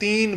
3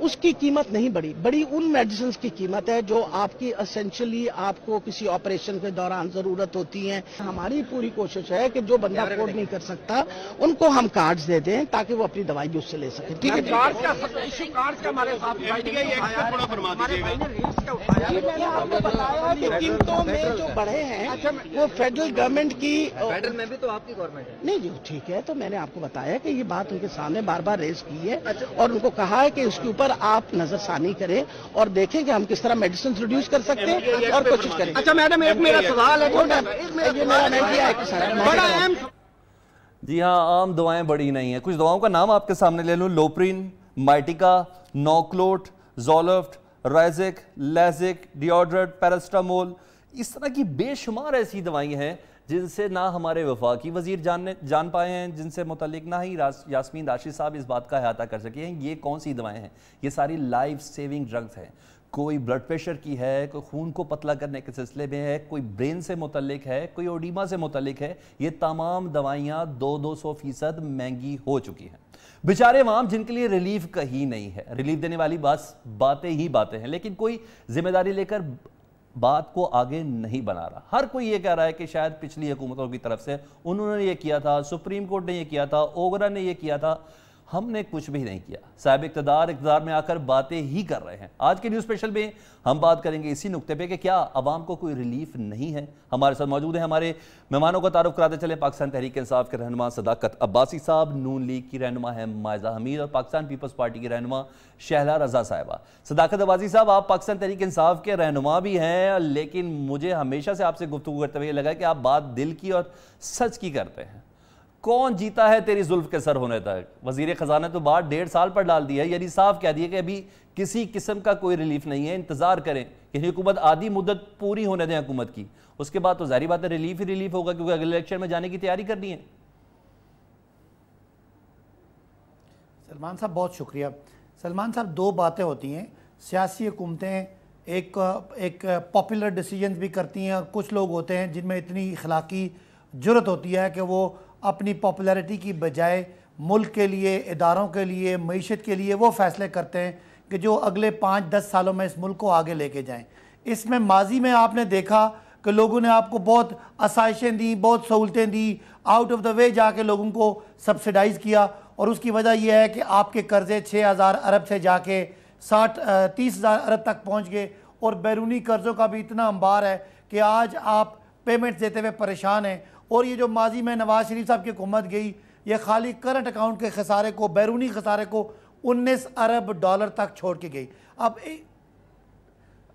اس کی قیمت نہیں بڑی ان میڈیسنز کی قیمت ہے جو آپ کی اسینشلی آپ کو کسی آپریشن کے دوران ضرورت ہوتی ہیں. ہماری پوری کوشش ہے کہ جو بندہ افورڈ نہیں کر سکتا ان کو ہم کارڈز دے دیں تاکہ وہ اپنی دوائی بھی اس سے لے سکیں. ٹھیک ہے. میں نے آپ کو بتایا کہ قیمتوں میں جو بڑھے ہیں وہ فیڈرل گورنمنٹ کی. فیڈرل میں بھی تو آپ کی گورنمنٹ ہے. نہیں جی ٹھیک ہے. تو میں نے آپ کو بتایا کہ یہ بات ان کے سامنے بار بار ریز کی ہے اور ان کو کہا ہے کہ اس کے اوپر آپ نظر ثانی کریں اور دیکھیں کہ ہم کس طرح میڈیسن ریڈیوس کر سکتے ہیں اور کوشش کریں. اچھا میڈم ایک میرا سوال ہے. جی ہاں، عام دوائیں بڑی نہیں ہیں. کچھ دواؤں کا نام آپ کے سامنے لے لوں. لوپرین، مائٹیکا، نوکلوٹ، زولفٹ، رائزک، لیزک، ڈیوڈرٹ، پیراسٹامول، اس طرح کی بے شمار ایسی دوائیں ہیں جن سے نہ ہمارے وفاقی وزیر جان پائے ہیں، جن سے متعلق نہ ہی یاسمین راشد صاحب اس بات کا احاطہ کر سکے ہیں یہ کون سی دوائیں ہیں. یہ ساری لائف سیونگ ڈرگز ہیں. کوئی بلڈ پریشر کی ہے، کوئی خون کو پتلا کرنے کے سلسلے میں ہے، کوئی برین سے متعلق ہے، کوئی اوڈیما سے متعلق ہے. یہ تمام دوائیاں 200% مہنگی ہو چکی ہیں. بیچارے عوام جن کے لیے ریلیف کہیں نہیں ہے. ریلیف دینے والی باتیں ہی باتیں ہیں، لیکن کوئی ذمہ داری لے کر بات کو آگے نہیں بنا رہا. ہر کوئی یہ کہہ رہا ہے کہ شاید پچھلی حکومتوں کی طرف سے انہوں نے یہ کیا تھا، سپریم کورٹ نے یہ کیا تھا، اوگرا نے یہ کیا تھا. ہم نے کچھ بھی نہیں کیا. صاحب اقتدار میں آ کر باتیں ہی کر رہے ہیں. آج کے نیوز اسپیشل میں ہم بات کریں گے اسی نقطے پہ کہ کیا عوام کو کوئی ریلیف نہیں ہے. ہمارے ساتھ موجود ہیں ہمارے مہمانوں کا تعارف کراتے چلیں. پاکستان تحریک انصاف کے رہنما صداقت عباسی صاحب، نون لیگ کی رہنما ہے مائزہ حمید اور پاکستان پیپلز پارٹی کی رہنما شہلا رضا صاحبہ. صداقت عباسی صاحب، آپ پاکستان تحریک انصاف کے رہنما بھی ہیں، لیکن مجھے ہمیشہ سے آپ سے گفتگو کرتے ہوئے یہ لگا کہ آپ بات دل کی اور سچ کی کرتے ہیں. کون جیتا ہے تیری زلف کے سر ہونے تک؟ وزیر خزانہ تو بات 1.5 سال پر ڈال دی ہے، یعنی صاف کہہ دیا کہ ابھی کسی قسم کا کوئی ریلیف نہیں ہے. انتظار کریں کہ حکومت آدھی مدت پوری ہونے دیں حکومت کی، اس کے بعد تو ظاہری بات ہے ریلیف ہی ریلیف ہوگا، کیونکہ اگلے الیکشن میں جانے کی تیاری کرنی ہے. سلمان صاحب بہت شکریہ. سلمان صاحب، 2 باتیں ہوتی ہیں. سیاسی حکومتیں ایک پاپولر ڈیسیجنز بھی کرتی ہیں اور کچھ لوگ ہوتے ہیں جن میں اتنی اخلاقی جرت ہوتی ہے کہ وہ اپنی پاپولیرٹی کی بجائے ملک کے لیے، اداروں کے لیے، معیشت کے لیے وہ فیصلے کرتے ہیں کہ جو اگلے 5-10 سالوں میں اس ملک کو آگے لے کے جائیں. اس میں ماضی میں آپ نے دیکھا کہ لوگوں نے آپ کو بہت آسائشیں دیں، بہت سہولتیں دیں، آؤٹ آف دا وے جا کے لوگوں کو سبسیڈائز کیا، اور اس کی وجہ یہ ہے کہ آپ کے قرضے 6,000 ارب سے جا کے 30,000 ارب تک پہنچ گئے، اور بیرونی قرضوں کا بھی اتنا انبار ہے کہ آج آپ پیمنٹس دیتے ہوئے پریشان ہیں. اور یہ جو ماضی میں نواز شریف صاحب کی حکومت گئی، یہ خالی کرنٹ اکاؤنٹ کے خسارے کو، بیرونی خسارے کو 19 ارب ڈالر تک چھوڑ کے گئی.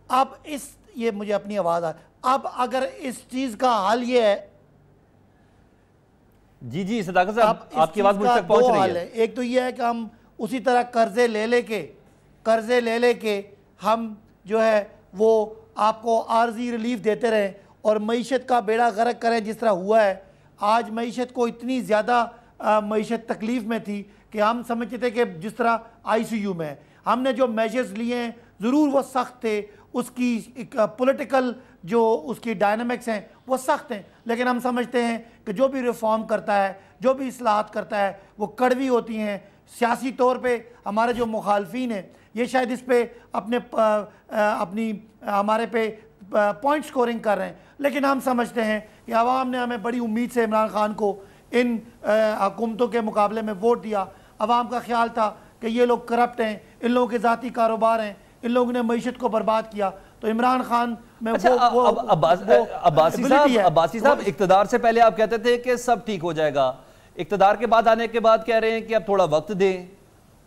اب یہ مجھے اپنی آواز اب اگر اس چیز کا حل یہ ہے. جی صداقت صاحب، آپ کی آواز مجھ تک پہنچ رہی ہے. ایک تو یہ ہے کہ ہم اسی طرح قرضے لے کے ہم جو ہے وہ آپ کو عارضی ریلیف دیتے رہیں اور معیشت کا بیڑا غرق کریں جس طرح ہوا ہے. آج معیشت کو اتنی زیادہ معیشت تکلیف میں تھی کہ ہم سمجھتے تھے کہ جس طرح ICU میں ہم نے جو میجرز لیے ہیں ضرور وہ سخت تھے، اس کی پولیٹیکل جو اس کی ڈائنامکس ہیں وہ سخت ہیں، لیکن ہم سمجھتے ہیں کہ جو بھی ریفارم کرتا ہے، جو بھی اصلاحات کرتا ہے وہ کڑوی ہوتی ہیں. سیاسی طور پہ ہمارے جو مخالفین ہیں یہ شاید اس پہ اپنی ہمارے پہ پوائنٹ سکورنگ کر رہے ہیں، لیکن ہم سمجھتے ہیں کہ عوام نے ہمیں بڑی امید سے عمران خان کو ان حکومتوں کے مقابلے میں ووٹ دیا. عوام کا خیال تھا کہ یہ لوگ کرپٹ ہیں، ان لوگوں کے ذاتی کاروبار ہیں، ان لوگوں نے معیشت کو برباد کیا. تو عمران خان میں عباسی صاحب، اقتدار سے پہلے آپ کہتے تھے کہ سب ٹھیک ہو جائے گا، اقتدار کے بعد آنے کے بعد کہہ رہے ہیں کہ اب تھوڑا وقت دیں.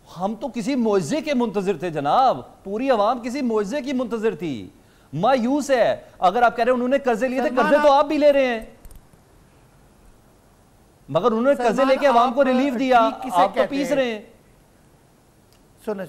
ہم تو کسی معجزے کے منتظر تھے جناب، پوری عوام کسی معجزے کی منتظر تھی. مایوس ہے. اگر آپ کہہ رہے ہیں انہوں نے قرضے لیے تھے، قرضے تو آپ بھی لے رہے ہیں، مگر انہوں نے قرضے لے کے عوام کو ریلیف دیا، آپ تو پیس رہے ہیں. سنیں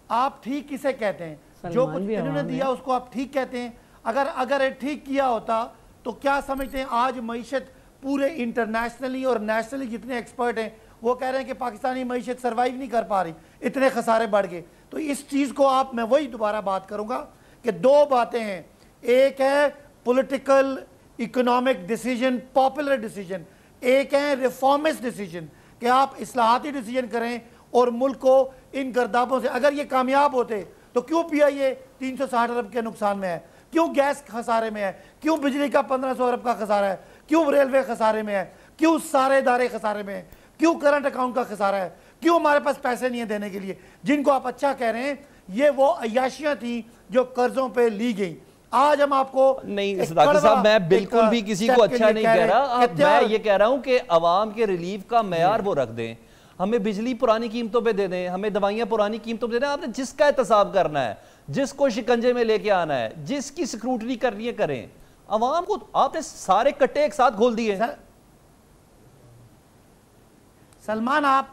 آپ ٹھیک کسے کہتے ہیں؟ جو کچھ انہوں نے دیا اس کو آپ ٹھیک کہتے ہیں؟ اگر ٹھیک کیا ہوتا تو کیا سمجھتے ہیں آج معیشت پورے انٹرنیشنلی اور نیشنلی جتنے ایکسپرٹ ہیں وہ کہہ رہے ہیں کہ پاکستانی معیشت سروائیو نہیں کر پا رہی، اتنے خسارے بڑھ گئے. تو اس چیز کو میں وہی دوبارہ بات کروں گا کہ 2 باتیں ہیں. ایک ہے political economic decision, popular decision, ایک ہے ریفارمسٹ ڈیسیجن کہ آپ اصلاحاتی ڈیسیجن کریں اور ملک کو ان گردابوں سے، اگر یہ کامیاب ہوتے تو کیوں پی آئی اے 360 ارب کے نقصان میں ہے، کیوں گیس خسارے میں ہے، کیوں بجلی کا 1500 ارب کا خسارہ ہے، کیوں ریلوے خسارے میں ہے، کیوں سارے ادارے خسارے میں ہیں، کیوں کرنٹ اکاؤنٹ کا خسارہ ہے، کیوں ہمارے پاس پیسے نہیں ہیں دینے کے لیے، جن کو آپ اچھا کہہ رہے ہیں یہ وہ عیاشیاں تھیں جو قرضوں پہ لی گئیں۔ آج ہم آپ کو نہیں صداقت صاحب، میں بالکل بھی کسی کو اچھا نہیں کہہ رہا، میں یہ کہہ رہا ہوں کہ عوام کے ریلیف کا معیار وہ رکھ دیں، ہمیں بجلی پرانی قیمتوں پہ دے دیں، ہمیں دوائیاں پرانی قیمتوں پہ دے دیں، آپ نے جس کا احتساب کرنا ہے، جس کو شکنجے میں لے کے آنا ہے، جس کی سکروٹنی کرنی ہے کریں۔ عوام کو آپ نے سارے کٹے ایک ساتھ کھول دیے۔ سلمان، آپ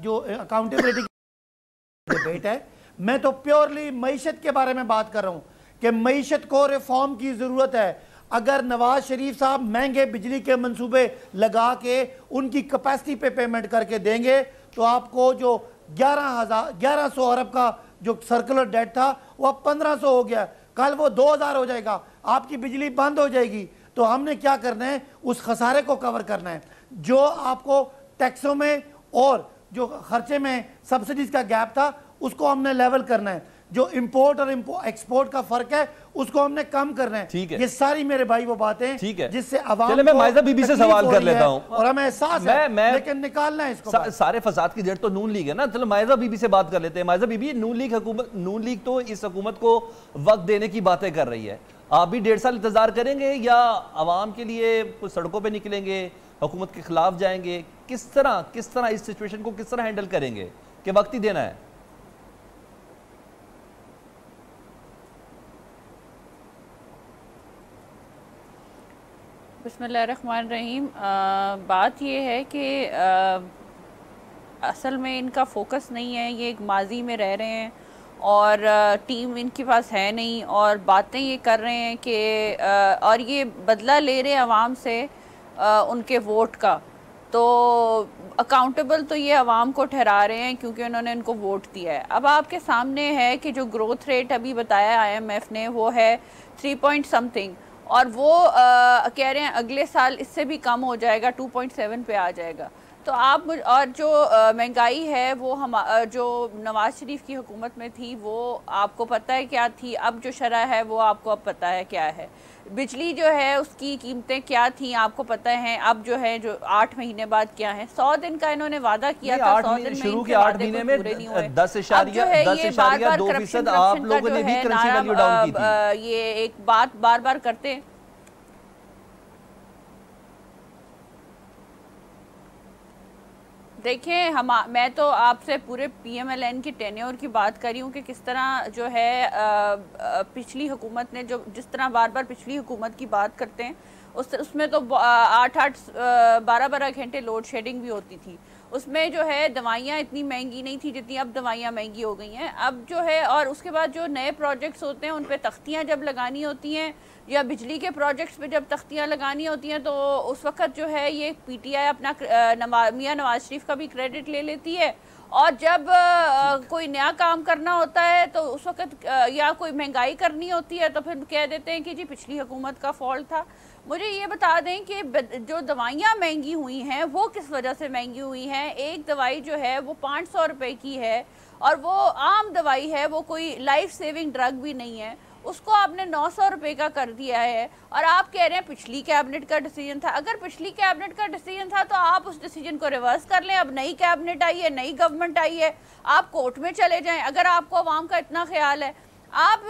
جو اکاؤنٹیبلٹی کی ڈیبیٹ ہے، میں تو پیورلی معیشت کے بارے میں بات کر رہا ہوں کہ معیشت کو ریفارم کی ضرورت ہے۔ اگر نواز شریف صاحب مہنگے بجلی کے منصوبے لگا کے ان کی کیپیسٹی پہ پیمنٹ کر کے دیں گے تو آپ کو جو 1100 ارب کا جو سرکولر ڈیٹ تھا وہ اب 1500 ہو گیا، کل وہ 2000 ہو جائے گا، آپ کی بجلی بند ہو جائے گی۔ تو ہم نے کیا کرنا ہے؟ اس خسارے کو کور کرنا ہے۔ جو آپ کو ٹیکسوں میں اور جو خرچے میں سبسڈیز کا گیپ تھا اس کو ہم نے لیول کرنا ہے۔ جو امپورٹ اور ایکسپورٹ کا فرق ہے اس کو ہم نے کم کرنا ہے۔ یہ ساری میرے بھائی وہ باتیں جس سے عوام چلے میں مائزہ بی بی سے سوال کر لیتا ہوں اور ہمیں احساس ہے لیکن نکالنا ہے اس کو۔ سارے فساد کی جڑ تو نون لیگ ہے نا، چلو مائزہ بی بی سے بات کر لیتے ہیں۔ مائزہ بی بی، نون لیگ تو اس حکومت کو وقت دینے کی باتیں کر رہی ہے، آپ بھی 1.5 سال انتظار کریں گے یا عوام کے لیے سڑکوں پہ نکلیں گے، حکومت کے خلاف جائیں گے؟ کس طرح اس سچویشن کو کس طرح ہینڈل کریں گے کہ وقت ہی دینا ہے؟ بسم اللہ الرحمن الرحیم۔ بات یہ ہے کہ اصل میں ان کا فوکس نہیں ہے، یہ ایک ماضی میں رہ رہے ہیں اور ٹیم ان کے پاس ہے نہیں، اور باتیں یہ کر رہے ہیں کہ اور یہ بدلہ لے رہے عوام سے ان کے ووٹ کا، تو اکاؤنٹیبل تو یہ عوام کو ٹھہرا رہے ہیں کیونکہ انہوں نے ان کو ووٹ دیا ہے۔ اب آپ کے سامنے ہے کہ جو گروتھ ریٹ ابھی بتایا IMF نے وہ ہے 3 point something، اور وہ کہہ رہے ہیں اگلے سال اس سے بھی کم ہو جائے گا، 2.7 پہ آ جائے گا۔ تو آپ اور جو مہنگائی ہے وہ جو نواز شریف کی حکومت میں تھی وہ آپ کو پتہ ہے کیا تھی، اب جو شرح ہے وہ آپ کو اب پتہ ہے کیا ہے۔ بجلی جو ہے اس کی قیمتیں کیا تھیں آپ کو پتہ ہیں، اب جو ہے جو 8 مہینے بعد کیا ہیں۔ 100 دن کا انہوں نے وعدہ کیا تھا، 100 دن میں شروع کے 8 مہینے میں 10.2% آپ لوگوں نے بھی کرنسی ویلیو ڈاؤن کی تھی۔ یہ ایک بات بار بار کرتے ہیں۔ دیکھیں میں تو آپ سے پورے PMLN کی ٹینیور کی بات کر رہی ہوں کہ کس طرح جو ہے پچھلی حکومت نے جس طرح بار بار پچھلی حکومت کی بات کرتے ہیں، اس میں تو 12 گھنٹے لوڈ شیڈنگ بھی ہوتی تھی۔ اس میں جو ہے دوائیاں اتنی مہنگی نہیں تھی جتنی اب دوائیاں مہنگی ہو گئی ہیں۔ اب جو ہے اور اس کے بعد جو نئے پروجیکٹس ہوتے ہیں ان پہ تختیاں جب لگانی ہوتی ہیں، یا بجلی کے پروجیکٹس پہ جب تختیاں لگانی ہوتی ہیں، تو اس وقت جو ہے یہ PTI اپنا میاں نواز شریف کا بھی کریڈٹ لے لیتی ہے، اور جب کوئی نیا کام کرنا ہوتا ہے تو اس وقت یا کوئی مہنگائی کرنی ہوتی ہے تو پھر کہہ دیتے ہیں کہ جی پچھلی حکومت کا فالٹ تھا۔ مجھے یہ بتا دیں کہ جو دوائیاں مہنگی ہوئی ہیں وہ کس وجہ سے مہنگی ہوئی ہیں؟ ایک دوائی جو ہے وہ 500 روپے کی ہے اور وہ عام دوائی ہے، وہ کوئی لائف سیونگ ڈرگ بھی نہیں ہے، اس کو آپ نے 900 روپے کا کر دیا ہے، اور آپ کہہ رہے ہیں پچھلی کیبنٹ کا ڈیسیجن تھا۔ اگر پچھلی کیبنٹ کا ڈیسیجن تھا تو آپ اس ڈیسیجن کو ریورس کر لیں۔ اب نئی کیبنٹ آئی ہے، نئی گورنمنٹ آئی ہے، آپ کورٹ میں چلے جائیں اگر آپ کو عوام کا اتنا خیال ہے۔ آپ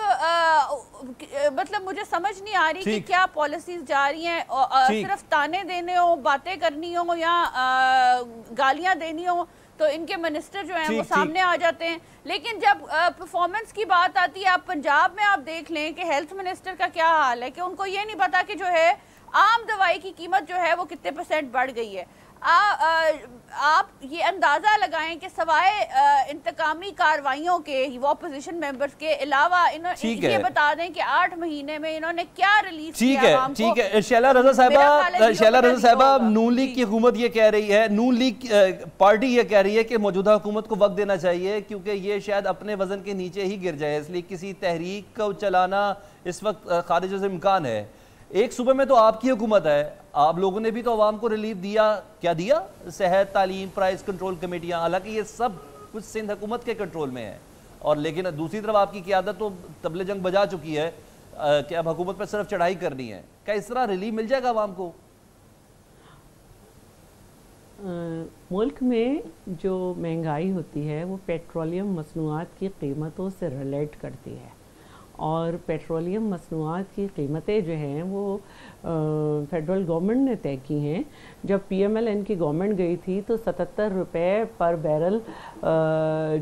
مطلب مجھے سمجھ نہیں آ رہی کہ کیا پالیسیز جا رہی ہیں، صرف تانے دینے ہوں، باتیں کرنی ہوں یا گالیاں دینی ہوں تو ان کے منسٹر جو ہیں وہ سامنے آ جاتے ہیں، لیکن جب پرفارمنس کی بات آتی ہے، آپ پنجاب میں آپ دیکھ لیں کہ ہیلتھ منسٹر کا کیا حال ہے کہ ان کو یہ نہیں پتا کہ جو ہے عام دوائی کی قیمت جو ہے وہ کتنے % بڑھ گئی ہے۔ آپ یہ اندازہ لگائیں کہ سوائے انتقامی کاروائیوں کے وہ اپوزیشن ممبرز کے علاوہ یہ بتا دیں کہ 8 مہینے میں انہوں نے کیا ریلیز کیا عوام کو۔ ٹھیک ہے شیلا رضا صاحبہ، نون لیگ کی حکومت یہ کہہ رہی ہے، نون لیگ پارٹی یہ کہہ رہی ہے کہ موجودہ حکومت کو وقت دینا چاہیے کیونکہ یہ شاید اپنے وزن کے نیچے ہی گر جائے، اس لیے کسی تحریک کو چلانا اس وقت خارج سے امکان ہے۔ ایک صوبے میں تو آپ کی حکومت ہے، آپ لوگوں نے بھی تو عوام کو ریلیف دیا، کیا دیا؟ صحت، تعلیم، پرائز کنٹرول کمیٹیاں، حالانکہ یہ سب کچھ سندھ حکومت کے کنٹرول میں ہے، اور لیکن دوسری طرف آپ کی قیادت تو طبل جنگ بجا چکی ہے کہ اب حکومت پہ صرف چڑھائی کرنی ہے. کیا اس طرح ریلیف مل جائے گا عوام کو؟ ملک میں جو مہنگائی ہوتی ہے وہ پیٹرولیم مصنوعات کی قیمتوں سے ریلیٹ کرتی ہے، اور پیٹرولیم مصنوعات کی قیمتیں جو ہیں وہ فیڈرل گورنمنٹ نے طے کی ہیں. جب پی ایم ایل این کی گورنمنٹ گئی تھی تو 77 روپے پر بیرل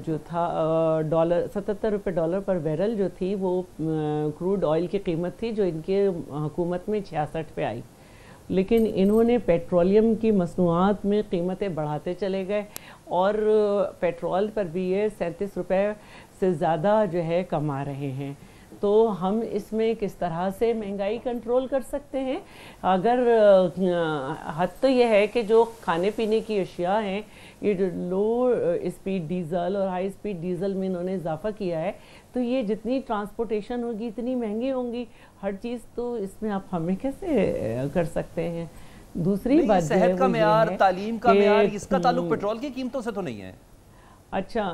جو تھا ڈالر 77 روپے ڈالر پر بیرل جو تھی وہ کروڈ آئل کی قیمت تھی، جو ان کے حکومت میں 66 پہ آئی. لیکن انہوں نے پیٹرولیم کی مصنوعات میں قیمتیں بڑھاتے چلے گئے، اور پیٹرول پر بھی یہ 37 روپے سے زیادہ جو ہے کما رہے ہیں. تو ہم اس میں کس طرح سے مہنگائی کنٹرول کر سکتے ہیں؟ اگر حد تو یہ ہے کہ جو کھانے پینے کی اشیاء ہیں، یہ جو لو اسپیڈ ڈیزل اور ہائی اسپیڈ ڈیزل میں انہوں نے اضافہ کیا ہے، تو یہ جتنی ٹرانسپورٹیشن ہوگی اتنی مہنگی ہوں گی ہر چیز. تو اس میں آپ ہمیں کیسے کر سکتے ہیں؟ دوسری بات صحت کا معیار، تعلیم کا معیار، اس کا تعلق پیٹرول کی قیمتوں سے تو نہیں ہے. اچھا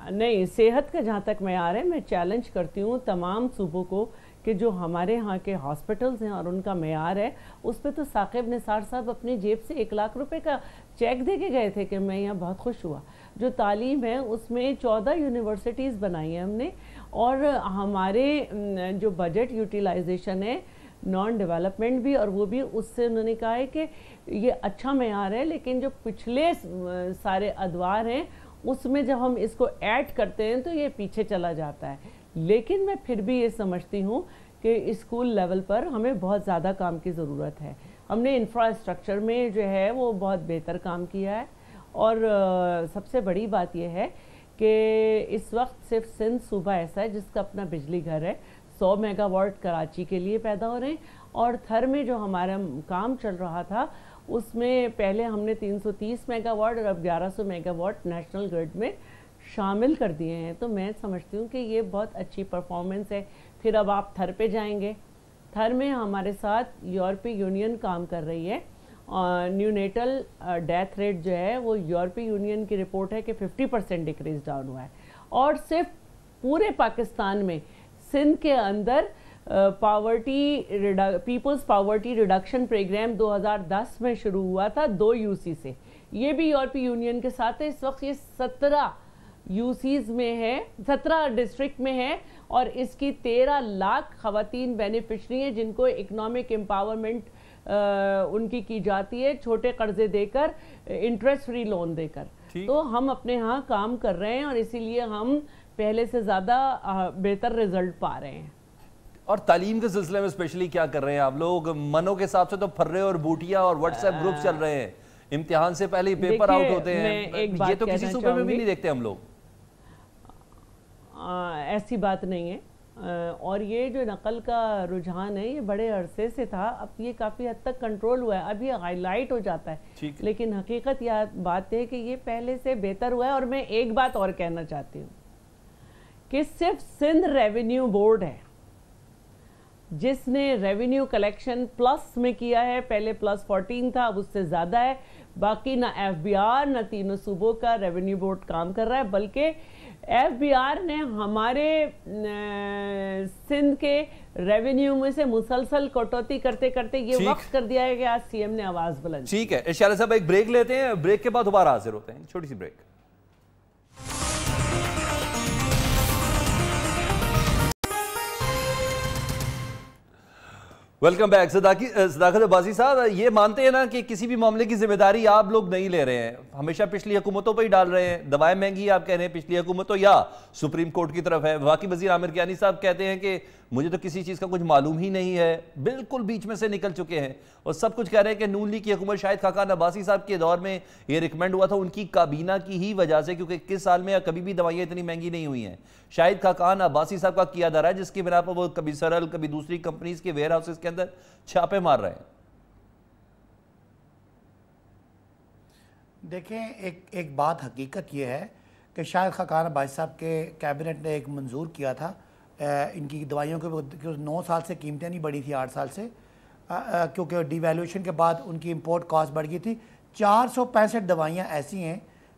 نہیں، صحت کا جہاں تک معیار ہے، میں چیلنج کرتی ہوں تمام صوبوں کو کہ جو ہمارے ہاں کے ہاسپٹلز ہیں اور ان کا معیار ہے، اس پہ تو ثاقب نثار صاحب اپنی جیب سے 1 لاکھ روپے کا چیک دے کے گئے تھے کہ میں یہاں بہت خوش ہوا. جو تعلیم ہے اس میں 14 یونیورسٹیز بنائی ہیں ہم نے، اور ہمارے جو بجٹ یوٹیلائزیشن ہے نان ڈیولپمنٹ بھی، اور وہ بھی اس سے انہوں نے کہا ہے کہ یہ اچھا معیار ہے، لیکن جو پچھلے سارے ادوار ہیں اس میں جب ہم اس کو ایڈ کرتے ہیں تو یہ پیچھے چلا جاتا ہے. لیکن میں پھر بھی یہ سمجھتی ہوں کہ اسکول لیول پر ہمیں بہت زیادہ کام کی ضرورت ہے. ہم نے انفراسٹرکچر میں جو ہے وہ بہت بہتر کام کیا ہے، اور سب سے بڑی بات یہ ہے کہ اس وقت صرف سندھ صوبہ ایسا ہے جس کا اپنا بجلی گھر ہے. 100 میگا واٹ کراچی کے لیے پیدا ہو رہے ہیں، اور تھر میں جو ہمارا کام چل رہا تھا اس میں پہلے ہم نے 330 میگا واٹ اور اب 1100 میگا واٹ نیشنل گرڈ میں شامل کر دیے ہیں. تو میں سمجھتی ہوں کہ یہ بہت اچھی پرفارمنس ہے. پھر اب آپ تھر پہ جائیں گے، تھر میں ہمارے ساتھ یورپی یونین کام کر رہی ہے. نیونیٹل ڈیتھ ریٹ جو ہے وہ یورپی یونین کی رپورٹ ہے کہ 50% ڈیکریز ڈاؤن ہوا ہے. اور صرف پورے پاکستان میں سندھ کے اندر پیپلز پاورٹی ریڈکشن پروگرام 2010 میں شروع ہوا تھا 2 یو سی سے. یہ بھی یورپی یونین کے ساتھ ہے. اس وقت یہ 17 یو سیز میں ہے، 17 ڈسٹرکٹ میں ہے، اور اس کی 13 لاکھ خواتین بینیفیشری ہیں جن کو اکنامک امپاورمنٹ ان کی جاتی ہے، چھوٹے قرضے دے کر، انٹرسٹ فری لون دے کر. تو ہم اپنے ہاں کام کر رہے ہیں، اور اسی لیے ہم پہلے سے زیادہ بہتر رزلٹ پا رہے ہیں. اور تعلیم کے سلسلے میں اسپیشلی کیا کر رہے ہیں آپ لوگ؟ منوں کے حساب سے تو پھرے اور بوٹیا اور واٹس ایپ گروپ چل رہے ہیں، امتحان سے پہلے ہی پیپر آؤٹ ہوتے ہیں. یہ تو کسی صوبے میں بھی نہیں دیکھتے ہم لوگ. ایسی بات نہیں ہے. اور یہ جو نقل کا رجحان ہے یہ بڑے عرصے سے تھا، اب یہ کافی حد تک کنٹرول ہوا ہے. اب یہ ہائی لائٹ ہو جاتا ہے، لیکن حقیقت یہ بات ہے کہ یہ پہلے سے بہتر ہوا ہے. اور میں ایک بات اور کہنا چاہتی ہوں کہ صرف سندھ ریونیو بورڈ ہے جس نے ریونیو کلیکشن پلس میں کیا ہے. پہلے +14 تھا، اب اس سے زیادہ ہے. باقی نہ ایف بی آر نہ تینوں صوبوں کا ریونیو بورڈ کام کر رہا ہے، بلکہ ایف بی آر نے ہمارے سندھ کے ریونیو میں سے مسلسل کٹوتی کرتے کرتے یہ وقت کر دیا ہے کہ آج سی ایم نے آواز بلند. ٹھیک ہے اشارہ صاحب، ایک بریک لیتے ہیں، بریک کے بعد دوبارہ حاضر ہوتے ہیں. چھوٹی سی بریک. Welcome back. صداقت عباسی صاحب، یہ مانتے ہیں نا کہ کسی بھی معاملے کی ذمہ داری آپ لوگ نہیں لے رہے ہیں، ہمیشہ پچھلی حکومتوں پہ ہی ڈال رہے ہیں. دوائیں مہنگی آپ کہہ رہے ہیں پچھلی حکومتوں یا سپریم کورٹ کی طرف ہے. وفاقی وزیر عامر کیانی صاحب کہتے ہیں کہ مجھے تو کسی چیز کا کچھ معلوم ہی نہیں ہے، بالکل بیچ میں سے نکل چکے ہیں. اور سب کچھ کہہ رہے ہیں کہ نون لیگ کی حکومت شاہد خاقان عباسی صاحب کے دور میں یہ ریکمینڈ ہوا تھا ان کی کابینہ کی ہی وجہ سے، کیونکہ 21 سال میں کبھی بھی دوائیاں اتنی مہنگی نہیں ہوئی ہیں. شاہد خاقان عباسی صاحب کا کیا دارا ہے جس کی بنا پر وہ کبھی سرل کبھی دوسری کمپنیز کے ویئر ہاؤسز کے اندر چھاپے مار رہے ہیں. دیکھیں ایک بات حقیقت یہ ہے کہ شاہد خاقان عباسی صاحب کے کیبنٹ نے ایک منظور کیا تھا ان کی دوائیوں کے 9 سال سے قیمتیں نہیں بڑھی تھی 8 سال سے، کیونکہ ڈی ویلیویشن کے بعد ان کی امپورٹ کاسٹ بڑھ گئی تھی. 465 دوائیاں ایسی ہیں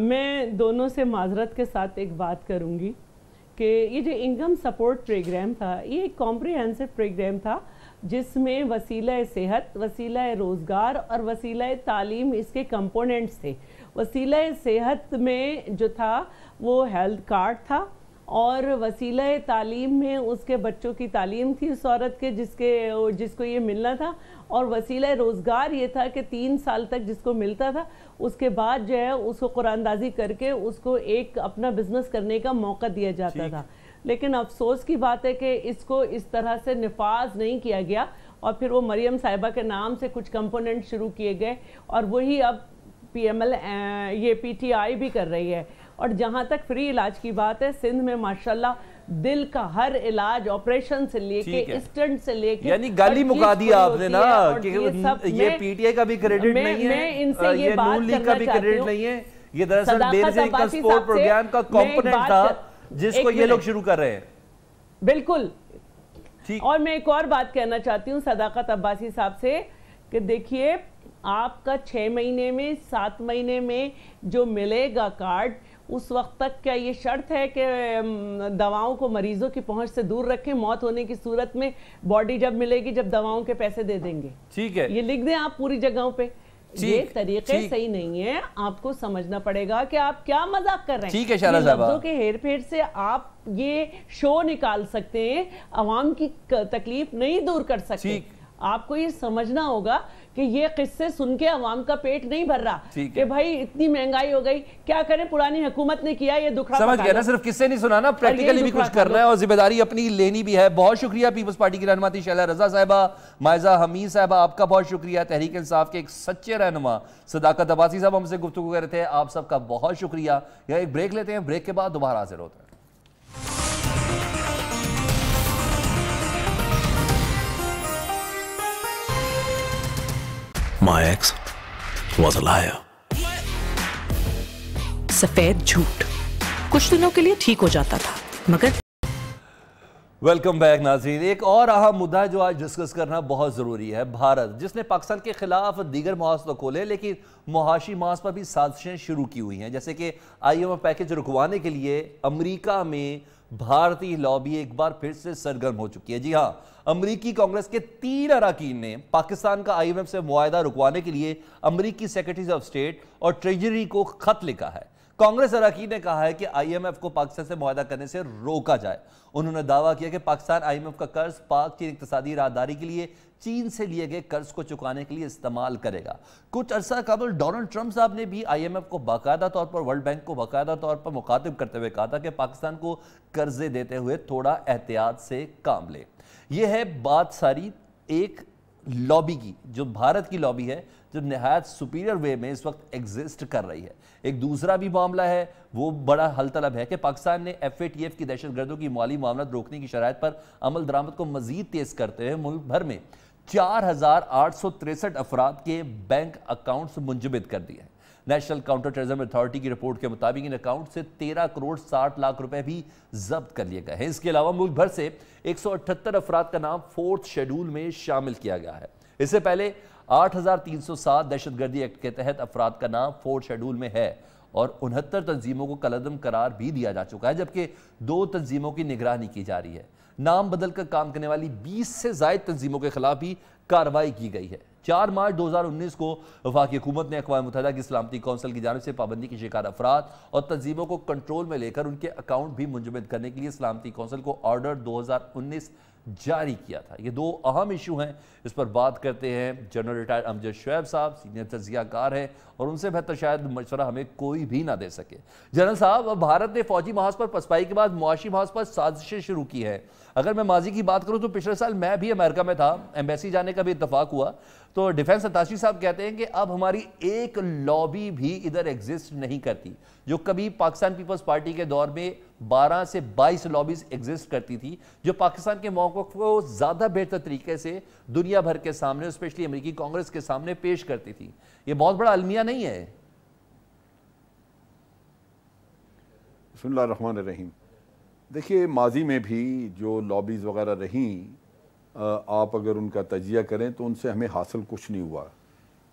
میں دونوں سے معذرت کے ساتھ ایک بات کروں گی کہ یہ جو انکم سپورٹ پروگرام تھا یہ ایک کمپریہنسو پروگرام تھا جس میں وسیلہ صحت، وسیلہ روزگار اور وسیلہ تعلیم اس کے کمپوننٹس تھے۔ وسیلہ صحت میں جو تھا وہ ہیلتھ کارڈ تھا، اور وسیلہ تعلیم میں اس کے بچوں کی تعلیم تھی اس عورت کے جس کو یہ ملنا تھا، اور وسیلہ روزگار یہ تھا کہ 3 سال تک جس کو ملتا تھا اس کے بعد جو ہے اس کو قرآن دازی کر کے اس کو ایک اپنا بزنس کرنے کا موقع دیا جاتا تھا۔ لیکن افسوس کی بات ہے کہ اس کو اس طرح سے نفاذ نہیں کیا گیا، اور پھر وہ مریم صاحبہ کے نام سے کچھ کمپوننٹ شروع کیے گئے، اور وہی اب پی ایم ایل یہ پی ٹی آئی بھی کر رہی ہے۔ اور جہاں تک فری علاج کی بات ہے، سندھ میں ماشاءاللہ دل کا ہر علاج، آپریشن سے لے کے اسٹنٹ سے لے کے، یعنی گالی مکا دیا آپ نے نا کہ یہ پی ٹی آئی کا بھی کریڈٹ نہیں ہے، یہ نون لیگ کا بھی کریڈٹ نہیں ہے، یہ دراصل بیسک انکم سپورٹ پروگرام کا کمپوننٹ تھا جس کو یہ لوگ شروع کر رہے ہیں۔ بالکل۔ اور میں ایک اور بات کہنا چاہتی ہوں صداقت عباسی صاحب سے کہ دیکھیے آپ کا 6 مہینے میں 7 مہینے میں جو ملے گا کارڈ، اس وقت تک کیا یہ شرط ہے کہ دواؤں کو مریضوں کی پہنچ سے دور رکھیں؟ موت ہونے کی صورت میں باڈی جب ملے گی جب دواؤں کے پیسے دے دیں گے، ٹھیک ہے، یہ لکھ دیں آپ پوری جگہوں پہ۔ یہ طریقے صحیح نہیں ہے، آپ کو سمجھنا پڑے گا کہ آپ کیا مذاق کر رہے ہیں۔ لفظوں کے ہیر پھیر سے آپ یہ شو نکال سکتے ہیں، عوام کی تکلیف نہیں دور کر سکتے۔ آپ کو یہ سمجھنا ہوگا کہ یہ قصے سن کے عوام کا پیٹ نہیں بھر رہا کہ بھائی اتنی مہنگائی ہو گئی، کیا کریں، پرانی حکومت نے کیا، یہ دکھڑا سمجھ گیا نا، صرف قصے نہیں سنانا، پریکٹیکلی بھی کچھ کرنا ہے اور ذمہ داری اپنی لینی بھی ہے۔ بہت شکریہ پیپلز پارٹی کی رہنما شیلا رضا صاحبہ، مائزہ حمید صاحبہ، آپ کا بہت شکریہ، تحریک انصاف کے ایک سچے رہنما صداقت عباسی صاحب ہم سے گفتگو کر رہے تھے، آپ سب کا بہت شکریہ۔ یہاں ایک بریک لیتے ہیں، بریک کے بعد دوبارہ حاضر ہوتے ہیں۔ My ex was a liar. سفید جھوٹ کچھ دنوں کے لیے ٹھیک ہو جاتا تھا، مگر ویلکم بیک ناظرین۔ ایک اور اہم مدعا جو آج ڈسکس کرنا بہت ضروری ہے، بھارت جس نے پاکستان کے خلاف دیگر محاذ تو کھولے لیکن معاشی محاذ پر بھی سازشیں شروع کی ہوئی ہیں، جیسے کہ آئی ایم ایف پیکج رکوانے کے لیے امریکہ میں بھارتی لابی ایک بار پھر سے سرگرم ہو چکی ہے۔ جی ہاں، امریکی کانگریس کے 3 اراکین نے پاکستان کا آئی ایم ایف سے معاہدہ رکوانے کے لیے امریکی سیکرٹریز آف اسٹیٹ اور ٹریجری کو خط لکھا ہے۔ کانگریس اراکین نے کہا ہے کہ آئی ایم ایف کو پاکستان سے معاہدہ کرنے سے روکا جائے۔ انہوں نے دعویٰ کیا کہ پاکستان آئی ایم ایف کا قرض پاک چین اقتصادی راہداری کے لیے چین سے لیے گئے قرض کو چکانے کے لیے استعمال کرے گا۔ کچھ عرصہ قبل ڈونلڈ ٹرمپ صاحب نے بھی آئی ایم ایف کو باقاعدہ طور پر، ورلڈ بینک کو باقاعدہ طور پر مخاطب کرتے ہوئے کہا تھا کہ پاکستان کو قرضے دیتے ہوئے تھوڑا احتیاط سے کام لے۔ یہ ہے بات ساری ایک لابی کی، جو بھارت کی لابی ہے، جو نہایت سپیریئر وے میں اس وقت ایگزسٹ کر رہی ہے۔ ایک دوسرا بھی معاملہ ہے، وہ بڑا حل طلب ہے کہ پاکستان نے ایف اے ٹی ایف کی دہشت گردوں کی مالی معاملات روکنے کی شرائط پر عمل درآمد کو مزید تیز کرتے ہوئے ملک بھر میں 4863 افراد کے بینک اکاؤنٹس منجمد کر دیے ہیں۔ نیشنل کاؤنٹر ٹیررزم اتھارٹی کی رپورٹ کے مطابق ان اکاؤنٹ سے 13 کروڑ 60 لاکھ روپے بھی ضبط کر لیے گئے ہیں۔ اس کے علاوہ ملک بھر سے 178 افراد کا نام 4تھ شیڈول میں شامل کیا گیا ہے۔ اس سے پہلے 8307 دہشت گردی ایکٹ کے تحت افراد کا نام 4تھ شیڈول میں ہے اور 69 تنظیموں کو کالعدم قرار بھی دیا جا چکا ہے، جبکہ 2 تنظیموں کی نگرانی کی جا رہی ہے۔ نام بدل کر کام کرنے والی 20 سے زائد تنظیموں کے خلاف بھی کارروائی کی گئی ہے۔ 4 مارچ 2019 کو وفاقی حکومت نے اقوام متحدہ کی سلامتی کونسل کی جانب سے پابندی کی شکار افراد اور تنظیموں کو کنٹرول میں لے کر ان کے اکاؤنٹ بھی منجمد کرنے کے لیے سلامتی کونسل کو آرڈر 2019 جاری کیا تھا۔ یہ 2 اہم ایشو ہیں، اس پر بات کرتے ہیں۔ جنرل ریٹائر امجد شعیب صاحب سینئر تجزیہ کار ہیں اور ان سے بہتر شاید مشورہ ہمیں کوئی بھی نہ دے سکے۔ جنرل صاحب، بھارت نے فوجی محاذ پر پسپائی کے بعد معاشی محاذ پر سازشیں شروع کی ہیں۔ اگر میں ماضی کی بات کروں تو پچھلے سال میں بھی امریکہ میں تھا، ایمبیسی جانے کا بھی اتفاق ہوا، تو ڈیفنس اتاشی صاحب کہتے ہیں کہ اب ہماری ایک لابی بھی ادھر ایگزسٹ نہیں کرتی۔ جو کبھی پاکستان پیپلز پارٹی کے دور میں 12 سے 22 لابیز ایگزسٹ کرتی تھی، جو پاکستان کے موقف کو زیادہ بہتر طریقے سے دنیا بھر کے سامنے، اسپیشلی امریکی کانگریس کے سامنے پیش کرتی تھی۔ یہ بہت بڑا المیہ نہیں ہے؟ بسم اللہ الرحمن الرحیم۔ دیکھیے، ماضی میں بھی جو لابیز وغیرہ رہیں، آپ اگر ان کا تجزیہ کریں تو ان سے ہمیں حاصل کچھ نہیں ہوا۔